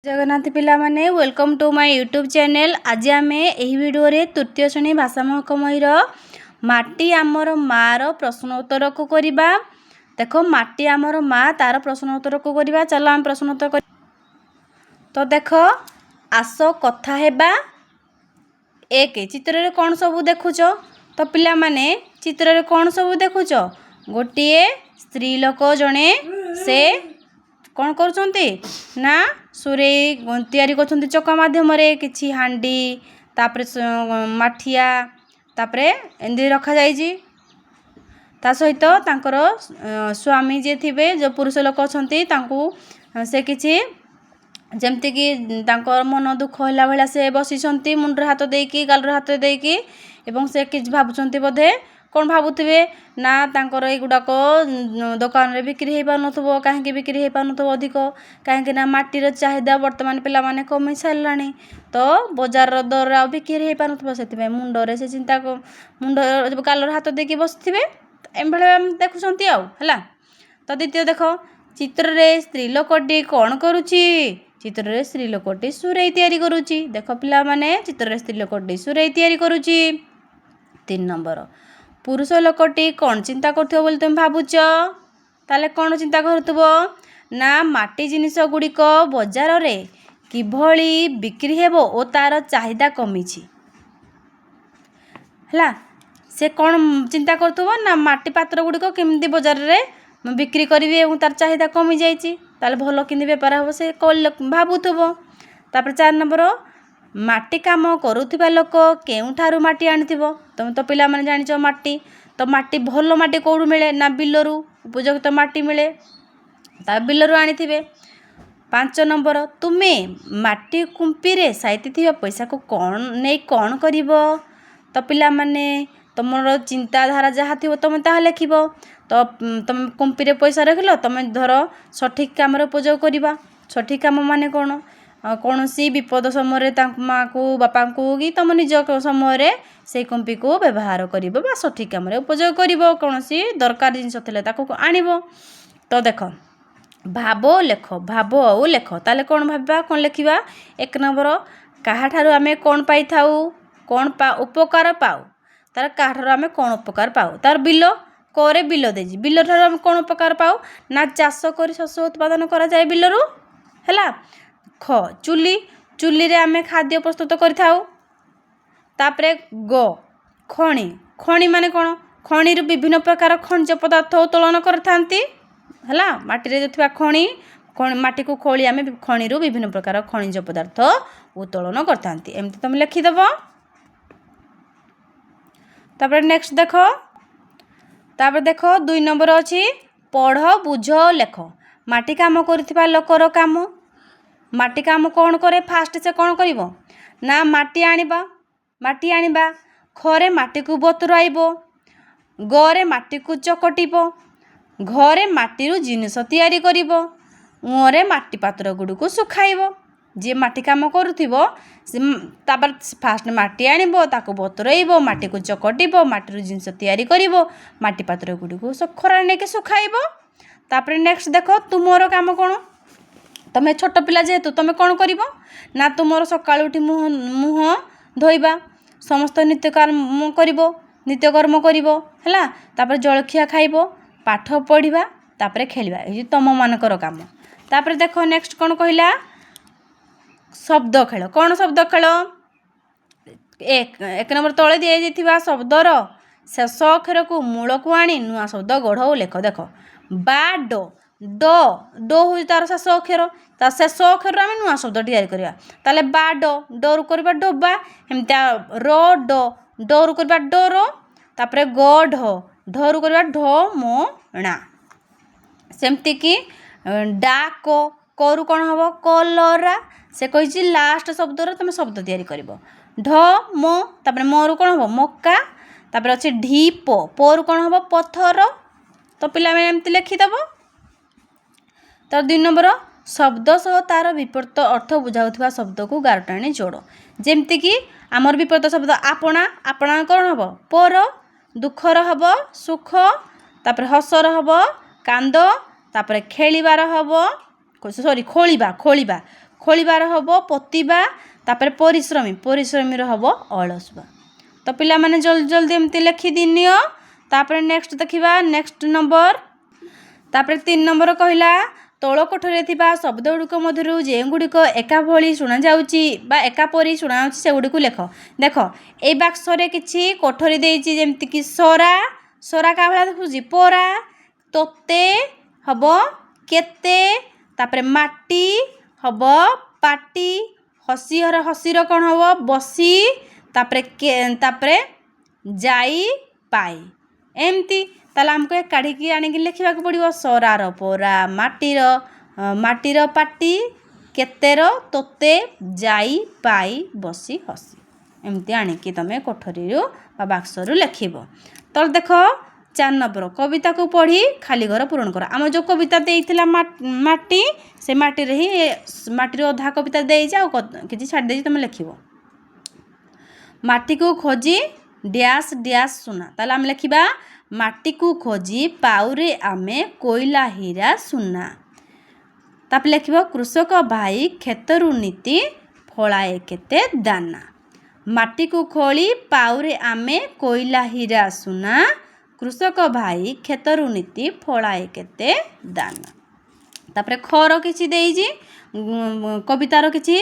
जगन्नाथ पिला माने welcome to my YouTube channel. आज आम यही वीडियो रे तृतीय श्रेणी भाषा महकमईर माटी आमर मार प्रश्नोत्तर को करवा। देखो माटी आमर माँ तार प्रश्नोत्तर को करवा। चलो आम प्रश्नोत्तर कर तो देख आस कथा हेबा। एक चित्र रे कौन सब देखुच तो पिला माने चित्र रे कौन सब देखुच गोटे स्त्री लोक जड़े से कौन करुँच ना सुरे तैयारी कर चका मध्यम किसी हांडी तापर माठिया तापर एमती रखा जाइए। ता सहित तांकर स्वामी जे थे जो पुरुष लोक अच्छा से किसी जमती कि तांकर मन दुख होला भाया से बसी मुंडर हाथ देकी गालर हाथ देकी एवं से किसी भावुं बोधे कौन भावुवे ना तांकर एगुड़ाक दुकान रे बिक्री हो पार नथबो कहीं बिक्री हो पार नथबो अधिक कहीं ना माटीर चाहिदा वर्तमान पिला माने कमी सारानी तो बजार दर आ बिक्री हो पार नथबो से मुंडरे से चिंता मुंड गालर हाथ देकी बसथिबे एम भाया देखुंत है। तो द्वितीय देख चित्र रे स्त्री लोकटी कौन करुची चित्र रे स्त्री लोकटी सुरई तैयारी करुची। देख पिला माने चित्र रे स्त्री लोकटी सुरई तैयारी करुची। 3 नंबर पुरुष लोकटी कौन चिंता करथबो बोली तुम भावुच ताले कौन चिंता करथबो ना माटी जिनिस गुड़िक बजार रे किभली बिक्री हेबो ओ तार चाहिदा कमिछि हला। से कौन चिंता करथबो ना माटी पात्र गुड़िक केमती बजार रे बिक्री करी और तार चाहिदा कमी जाइछि ताले भलो किंदी बेपार हो से भावुथबो। तापर 4 नंबर माटी काम करुथिबा लोक केउठारु माटी आनिथिबो तुम तो पिला माने जानिछ माटी तो माटी भलो माटी कोडू मिले ना बिलरू उपयुक्त माटी मिले ता बिलरू आनिथिबे। 5 नंबर तुमे माटी कुंपी रे साइती थिबा पैसा को कौन नहीं कौन करिवो तो पिला माने तुमर चिंताधारा जहाँ थी तुम ताहा लिखिबो। तो तुम कुंपी रे पैसा रखिलो तुम धर सठिक काम उपयोग करवा। सठिक काम माने कौन कौन सी विपद समय माँ को बापा को कि तुम निज समय से कुंपी को व्यवहार कर सठिक कम उपयोग कर कौन सी दरकार जिनस आनब। तो देख भाव लेख भाव और लेख ताले कौन भाबा कौन लिखा। 1 नंबर काहाठारु आमे कौन पाई थाउ कौन उपकार पाऊ तार काहाठारु आमे कौन उपकार पाऊ तार बिल करे बिल देजी बिल ठारु आमे कौन उपकार पाऊ ना चाष कर शस्य उत्पादन करा जाए बिलरू है। ख चुली चुली रे आमे खाद्य प्रस्तुत करिथाउ। तापरे ग खणी खणी माने कौन खणी रू विभिन्न प्रकार खनिज पदार्थ उत्तोलन करथांती है। माटी रे जथिबा खणी माटी को खोली आमे खणी रू विभिन्न प्रकार खनिज पदार्थ उत्तोलन करथांती एमती तुम लिखि देबो। तापरे नेक्स्ट देखो तापरे देखो 2 नंबर अछि पढ़ बुझ लेख। माटी काम करथिबा लोकर काम माटी काम कौन करे फास्ट से कौन करिवो ना माटी आनिबा खरे माटी को बतुराइबो गरे माटी को चकटिबो घरे माटी रु जिनिस तैयारी करिवो उरे माटी पात्र गुडी को सुखाइबो। जे माटी काम करुथिबो से तापर फास्ट माटी आनिबो ताको बतुराइबो माटी को चकटिबो माटी रु जिनिस तैयारी करिवो माटी पात्र गुडी को खरा नेके सुखाइबो। तापर नेक्स्ट देखो तुमरो काम कौन तुम्हें छोट पिला जेहेतु तुम कौन कर ना तुम सका उठी मुह धोइबा समस्त नित्यकर्म कर नित्यकर्म कर जलखिया खाइब पाठ पढ़ा तापर खेलवा ये तुम मानकर काम। तापर देख नेक्स्ट कौन कहला शब्द खेल कौन शब्द खेल 1 नंबर तले दिया शब्दर शेष अक्षर को मूल को आनी नुआ शब्द गढ़ लेख। देख बा डो डो डो हूँ तार शेष अक्षर ता शेष अक्षर आम नुआ शब्द तैयारी करवा ताले बा डो डोरु करवा डोबा एमती रो डो डोरु करवा डोर तापर ग ढ ढरु करवा ढो मोणा सेमती कि डाक करू कौन हम कलरा से कही लास्ट शब्द तुम शब्द तैयारी कर ढ मो तापर मोरु कौन हम मक्का तापर अच्छे ढीप पोरु कौन हम पथर। तो पिला एमती लिखिदेव। तो 2 नंबर शब्द सह तार विपरीत अर्थ बुझाउथिबा शब्द को गारटाणी जोड़ जेमती कि आमर विपरीत शब्द आपणा आपणा कौन हम पर दुखर हम सुख तापर हसर हम कांद तापर खेलिबार हम सॉरी खोलिबा खोलिबा ଖୋଳିବାର ହେବ ପୋତିବା, ତାପରେ ପରିଶ୍ରମୀର ହେବ ଅଳସୁଆ। ତ ପିଲାମାନେ ଜଲ୍ଦି ଜଲ୍ଦି ଏମିତି ଲେଖିଦିନିଅ। ତାପରେ ନେକ୍ସଟ ଦେଖିବା ନେକ୍ସଟ ନମ୍ବର। ତାପରେ 3 ନମ୍ବର କହିଲା ତଳ କୋଠରୀରେ ଥିବା ଶବ୍ଦଗୁଡ଼ିକ ମଧ୍ୟରୁ ଯେଉଁଗୁଡ଼ିକ ଏକାଭଳି ଶୁଣାଯାଉଛି ବା ଏକାପରି ଶୁଣାଯାଉଛି ସେଗୁଡ଼ିକୁ ଲେଖ। ଦେଖ ଏଇ ବାକ୍ସରେ କିଛି କୋଠରୀ ଦେଇଛି, ଯେମିତିକି ସରା, ସରା କାହା ଭଳିଆ ଦେଖୁଛି ପରା, ତୋତେ ହେବ କେତେ, ତାପରେ ମାଟି ହେବ ପାଟି, ହସିର କ'ଣ ହେବ ବସି, ତାପରେ ଯାଇ ପାଇ। ଏମିତି ତାହେଲେ ଆମକୁ କାଢ଼ିକି ଆଣିକି ଲେଖିବାକୁ ପଡ଼ିବ। ସରାର ପରା, ମାଟିର ପାଟି, କେତେର ତୋତେ, ଯାଇ ପାଇ, ବସି ହସି। ଏମିତି ଆଣିକି ତୁମେ କୋଠରୀରୁ ବା ବାକ୍ସରୁ ଲେଖିବ। ତ ଦେଖ 4 ନମ୍ବର କବିତାକୁ ପଢ଼ି ଖାଲି ଘର ପୂରଣ କର। ଆମର ଯେଉଁ କବିତା ଦେଇଥିଲା ମାଟି, ସେ ମାଟିର ଅଧା କବିତା ଦେଇଛି, ଆଉ କିଛି ଛାଡ଼ି ଦେଇଛି, ତୁମେ ଲେଖିବ। ମାଟିକୁ ଖୋଜି ଡ୍ୟାସ୍ ଡ୍ୟାସ୍ ସୁନା। ତାହେଲେ ଆମେ ଲେଖିବା ମାଟିକୁ ଖୋଜି ପାଉରେ ଆମେ କୋଇଲା ହୀରା ସୁନା। ତାପରେ ଲେଖିବ କୃଷକ ଭାଇ କ୍ଷେତରୁ ନୀତି ଫଳାଏ କେତେ ଦାନା। ମାଟିକୁ ଖୋଳି ପାଉରେ ଆମେ କୋଇଲା ହୀରା ସୁନା, କୃଷକ ଭାଇ କ୍ଷେତରୁ ନୀତି ଫଳାଏ କେତେ ଦାନା। ତାପରେ ଖର କିଛି ଦେଇଛି, କବିତାର କିଛି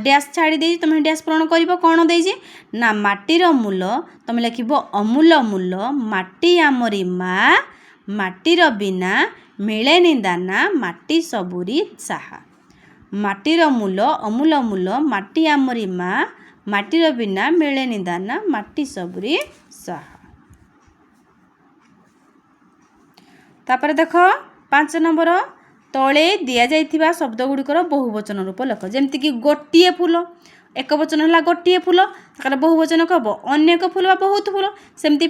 ଡ୍ୟାସ୍ ଛାଡ଼ି ଦେଇଛି, ତୁମେ ଡ୍ୟାସ୍ ପୂରଣ କରିବ। କ'ଣ ଦେଇଛି ନା ମାଟିର ମୂଲ, ତୁମେ ଲେଖିବ ଅମୂଲ ମୂଲ, ମାଟି ଆମରି ମା, ମାଟିର ବିନା ମିଳେନି ଦାନା, ମାଟି ସବୁରି ସାହା। ମାଟିର ମୂଲ ଅମୂଲ ମୂଲ, ମାଟି ଆମରି ମା, ମାଟିର ବିନା ମିଳେନି ଦାନା, ମାଟି ସବୁରି ସାହା। ତାପରେ ଦେଖ 5 ନମ୍ବର ତଳେ ଦିଆଯାଇଥିବା ଶବ୍ଦଗୁଡ଼ିକର ବହୁବଚନ ରୂପ ଲେଖ। ଯେମିତିକି ଗୋଟିଏ ଫୁଲ, ଏକ ବଚନ ହେଲା ଗୋଟିଏ ଫୁଲ, ତାଙ୍କର ବହୁବଚନ ହେବ ଅନେକ ଫୁଲ ବା ବହୁତ ଫୁଲ। ସେମିତି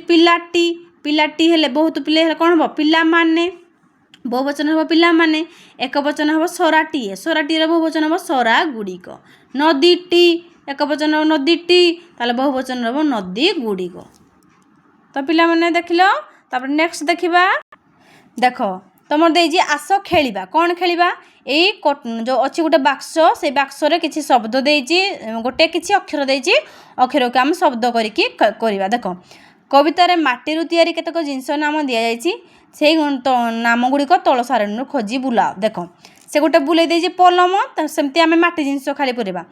ପିଲାଟି ହେଲେ ବହୁତ ପିଲା ହେଲେ କ'ଣ ହେବ ପିଲାମାନେ, ବହୁବଚନ ହେବ ପିଲାମାନେ। ଏକ ବଚନ ହେବ ସରାଟିଏ, ସରାଟିର ବହୁବଚନ ହେବ ସରା ଗୁଡ଼ିକ। ନଦୀଟି, ଏକ ବଚନ ହେବ ନଦୀଟି, ତାହେଲେ ବହୁବଚନ ହେବ ନଦୀ ଗୁଡ଼ିକ। ତ ପିଲାମାନେ ଦେଖିଲ। ତାପରେ ନେକ୍ସଟ ଦେଖିବା। ଦେଖ ତୁମର ଦେଇଛି ଆସ ଖେଳିବା। କ'ଣ ଖେଳିବା? ଏଇ ଯେଉଁ ଅଛି ଗୋଟେ ବାକ୍ସ, ସେଇ ବାକ୍ସରେ କିଛି ଶବ୍ଦ ଦେଇଛି, ଗୋଟେ କିଛି ଅକ୍ଷର ଦେଇଛି, ଅକ୍ଷରକୁ ଆମେ ଶବ୍ଦ କରିକି କରିବା। ଦେଖ କବିତାରେ ମାଟିରୁ ତିଆରି କେତେକ ଜିନିଷ ନାମ ଦିଆଯାଇଛି, ସେଇ ନାମ ଗୁଡ଼ିକ ତଳ ସାରଣୀରୁ ଖୋଜି ବୁଲାଅ। ଦେଖ ସେ ଗୋଟେ ବୁଲେଇ ଦେଇଛି ପଲମ, ସେମିତି ଆମେ ମାଟି ଜିନିଷ ଖାଲି ପୁରେଇବା।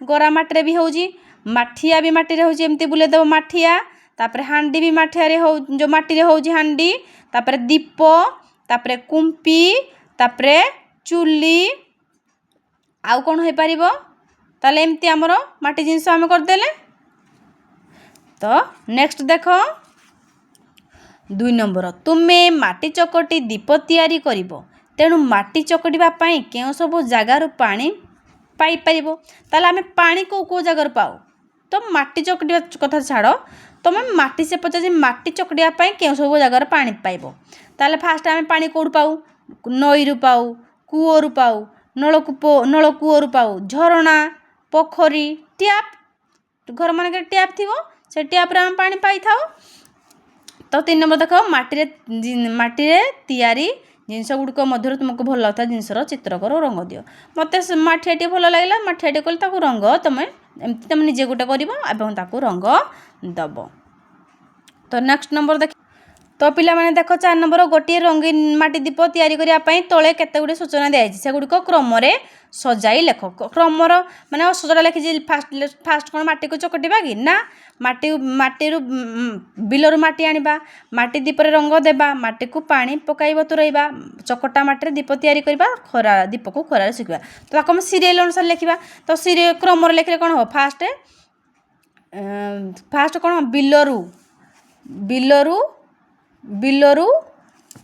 ଗରା ମାଟିରେ ବି ହେଉଛି, ମାଠିଆ ବି ମାଟିରେ ହେଉଛି, ଏମିତି ବୁଲେଇ ଦେବ ମାଠିଆ। ତାପରେ ହାଣ୍ଡି ବି ଯେଉଁ ମାଟିରେ ହେଉଛି ହାଣ୍ଡି। ତାପରେ ଦୀପ, ତାପରେ କୁମ୍ପି, ତାପରେ ଚୁଲି, ଆଉ କ'ଣ ହେଇପାରିବ? ତାହେଲେ ଏମିତି ଆମର ମାଟି ଜିନିଷ ଆମେ କରିଦେଲେ। ତ ନେକ୍ସଟ ଦେଖ 2 ନମ୍ବର ତୁମେ ମାଟି ଚକଟି ଦୀପ ତିଆରି କରିବ, ତେଣୁ ମାଟି ଚକଟିବା ପାଇଁ କେଉଁ ସବୁ ଜାଗାରୁ ପାଣି ପାଇପାରିବ? ତାହେଲେ ଆମେ ପାଣି କେଉଁ ଜାଗାରୁ ପାଉ? ତ ମାଟି ଚକଟିବା କଥା ଛାଡ଼, ତୁମେ ମାଟି ସେ ପଚାରିଛି ମାଟି ଚକଟିବା ପାଇଁ କେଉଁ ସବୁ ଜାଗାରେ ପାଣି ପାଇବ। ତାହେଲେ ଫାଷ୍ଟ ଆମେ ପାଣି କେଉଁଠୁ ପାଉ? ନଈରୁ ପାଉ, କୂଅରୁ ପାଉ, ନଳକୂଅରୁ ପାଉ, ଝରଣା, ପୋଖରୀ, ଟ୍ୟାପ୍। ଘରମାନଙ୍କରେ ଟ୍ୟାପ୍ ଥିବ, ସେ ଟ୍ୟାପ୍ରେ ଆମେ ପାଣି ପାଇଥାଉ। ତ 3 ନମ୍ବର ଦେଖ ମାଟିରେ ତିଆରି ଜିନିଷ ଗୁଡ଼ିକ ମଧ୍ୟରୁ ତୁମକୁ ଭଲ ଲାଗୁଥିବା ଜିନିଷର ଚିତ୍ର କର, ରଙ୍ଗ ଦିଅ। ମୋତେ ମାଠିଆଟିଏ ଭଲ ଲାଗିଲା, ମାଠିଆଟିଏ କଲେ ତାକୁ ରଙ୍ଗ ତୁମେ ନିଜେ ଗୋଟେ କରିବ ଏବଂ ତାକୁ ରଙ୍ଗ ଦେବ। ତ ନେକ୍ସଟ ନମ୍ବର ଦେଖ। ତ ପିଲାମାନେ ଦେଖ 4 ନମ୍ବର ଗୋଟିଏ ରଙ୍ଗୀନ ମାଟି ଦୀପ ତିଆରି କରିବା ପାଇଁ ତଳେ କେତେ ଗୁଡ଼ିଏ ସୂଚନା ଦିଆଯାଇଛି, ସେଗୁଡ଼ିକ କ୍ରମରେ ସଜାଇ ଲେଖ। କ୍ରମର ମାନେ ଅସଜଡ଼ା ଲେଖିଛି। ଫାଷ୍ଟ କ'ଣ ମାଟିକୁ ଚକଟିବା କି ନା, ମାଟିରୁ ବିଲରୁ ମାଟି ଆଣିବା, ମାଟି ଦୀପରେ ରଙ୍ଗ ଦେବା, ମାଟିକୁ ପାଣି ପକାଇ ବତୁରେଇବା, ଚକଟା ମାଟିରେ ଦୀପ ତିଆରି କରିବା, ଦୀପକୁ ଖରାରେ ଶୁଖିବା। ତ ତାକୁ ଆମେ ସିରିଏଲ ଅନୁସାରେ ଲେଖିବା। ତ କ୍ରମରେ ଲେଖିଲେ କ'ଣ ହେବ? ଫାଷ୍ଟ କ'ଣ ବିଲରୁ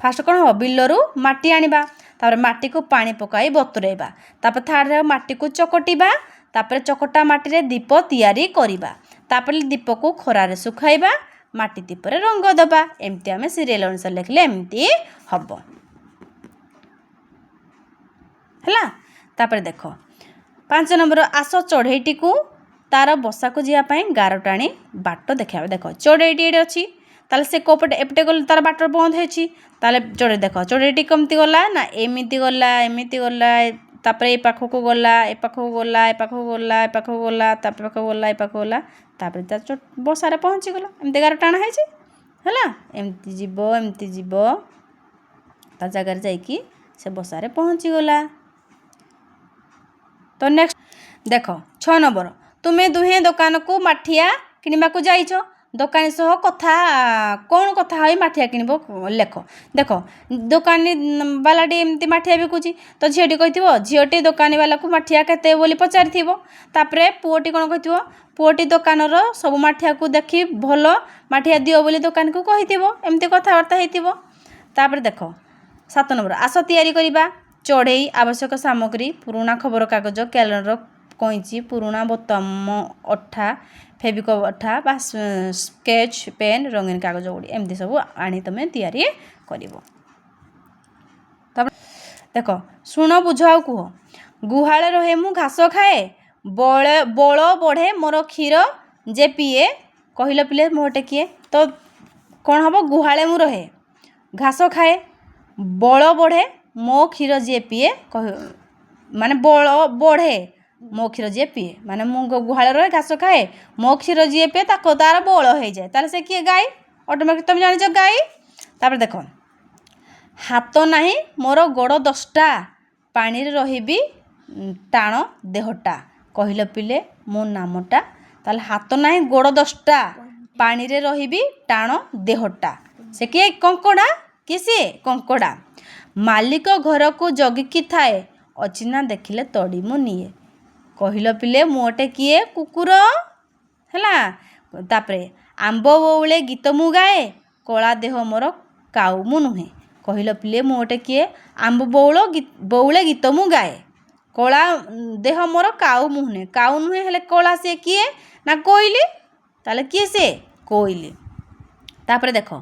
ଫାଷ୍ଟ କ'ଣ ହେବ? ବିଲରୁ ମାଟି ଆଣିବା, ତାପରେ ମାଟିକୁ ପାଣି ପକାଇ ବତୁରେଇବା, ତାପରେ ଥାର୍ଡ଼ରେ ମାଟିକୁ ଚକଟିବା, ତାପରେ ଚକଟା ମାଟିରେ ଦୀପ ତିଆରି କରିବା, ତାପରେ ଦୀପକୁ ଖରାରେ ଶୁଖାଇବା, ମାଟି ଦୀପରେ ରଙ୍ଗ ଦେବା। ଏମିତି ଆମେ ସିରିଏଲ ଅନୁସାରେ ଲେଖିଲେ ଏମିତି ହେବ। ହେଲା। ତାପରେ ଦେଖ 5 ନମ୍ବର ଆସ ଚଢ଼େଇଟିକୁ ତାର ବସାକୁ ଯିବା ପାଇଁ ଗାର ଟାଣି ବାଟ ଦେଖାଇବା। ଦେଖ ଚଢ଼େଇଟି ଏଠି ଅଛି, ତାହେଲେ ସେ କୋପଟେ ଏପଟେ ଗଲେ ତାର ବାଟ ବନ୍ଦ ହେଇଛି, ତାହେଲେ ଚଢ଼େଇ ଦେଖ ଚଢ଼େଇଟି କେମିତି ଗଲା ନା ଏମିତି ଗଲା, ଏମିତି ଗଲା, तापर ए पाखक गला ए पाखक गला ए पाखक गला ए पाखक गला तापर पाखक गला ए पाखक गला तापर ता बसारे पहुँची गला एमती गार टाणा है है एमती जीव ता जगार जाइकी से बसारे पहुँची गला। तो नेक्स्ट देख 6 नंबर तुम्हें दुहे दुकान को माठिया किणवा को जाइछ दोकानी सह कथा कौन कथा होई माठिया किणब लेख देख दोकानी बालाटी एमती माठिया बिकुची तो झीटी कही झीटी दोकानी वाला को माठिया केते बोली पचारि तापरे पुओटी कौन कही पुओटी दोकानर सब माठिया को देखी भल माठिया दियो बोली दोकानी को कही एमती कथबार्ता होइतिबो। तापर देख 7 नंबर आस तैयारी करिबा चढ़ई आवश्यक सामग्री पुराना खबर कागज कैलेंडर कैंची पुराना बोताम अठा फेविक अठा बा स्केच पेन रंगीन कागज गुड़ी एमती सब आनी तुम तैयारी करिवो। देख शुण बुझ आ कह गुहाले रहे मु घास खाए बल बढ़े मोर क्षीर जे पीए कहल पिले मोटे किए तो कौन हम गुहाले मु रहे घास खाए बल बढ़े मो क्षीर जी पीए माने बल बढ़े मो क्षीर जी पीए माने मु गुहाल रहे घास खाए मो क्षीर जी पीए तार बल हो जाए ताले से किए गाई ऑटोमेटिक तुम जान गाई। तापर देख हाथ नहीं मोर गोड़ 10टा पानी रही टाण देहटा कहल पिले मो नामटा ताले हाथ नहीं गोड़ 10टा पानी रही टाण देहटा से किए कंकड़ा किसी कंकड़ा मालिक घर को जगिकी थाए अचिना देखिले तड़ी मु निए कहल पिले मोटे किए कुकुर है। तापरे आंब बौले गीत मु गाए कला देह मोर काऊ मु नुहे कहल पिले मोटे किए आंब बौले गीत मु गाए कला देह मोर काऊ मु नुहे हेले कला से किए ना कोइली ताले किए से कोइली। तापरे देख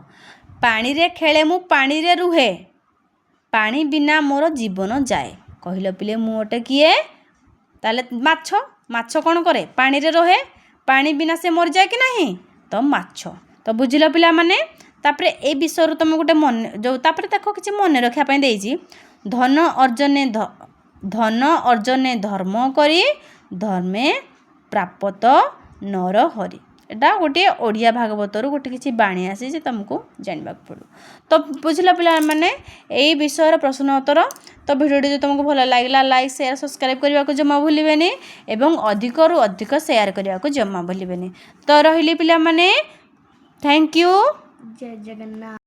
पानी रे खेले मु पानी रे रुहे पानी बिना मोर जीवन जाए कहल पिले मोटे किए ताले माछ माछ कौन करे पानी रे रहे पानी बिना से मर जाए कि नहीं तो माछ तो बुझिल पिला माने। तापरे ए विषय तुम गोटे मन जो तापरे देख किसी मन रखा देइछि धन अर्जने धर्म करी धर्मे प्राप्त नर हरि एटा गोटे ओडिया भागवतर गोटे किसी बाणी आसी तुमको जानवा पड़ो। तो बुझल पिला माने यही विषय प्रश्न उत्तर तो भिडियो जो तुमको भल लगे लाइक शेयर सब्सक्राइब करने को जमा भूलें एवं अधिक रु अधिक शेयर करने को जमा भूलें। तो रही पिला माने थैंक यू जय जगन्नाथ।